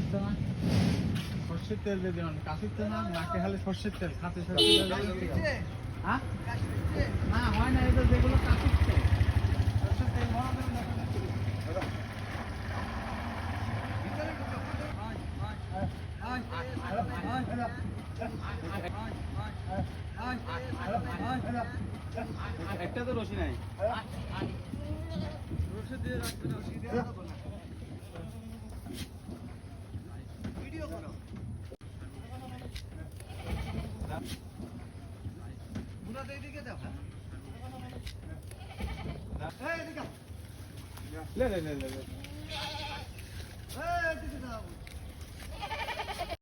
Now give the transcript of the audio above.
কাশিচ্ছে না সর্ষের তেল দিয়ে দেবেন কাশিচ্ছে না নাকে খালি সর্ষের তেল খাতে সর্ষের তেল হ্যাঁ না হয় না এটা যেগুলো কাশিচ্ছে সর্ষের তেল ভরা দেবেন একটা তো রশি নাই রশি দিয়ে রাখতে না রশি দিয়ে রাখবো না ভিডিও করো পুরা এইদিকে দাও এই এদিকে লে লে লে লে এই এদিকে দাও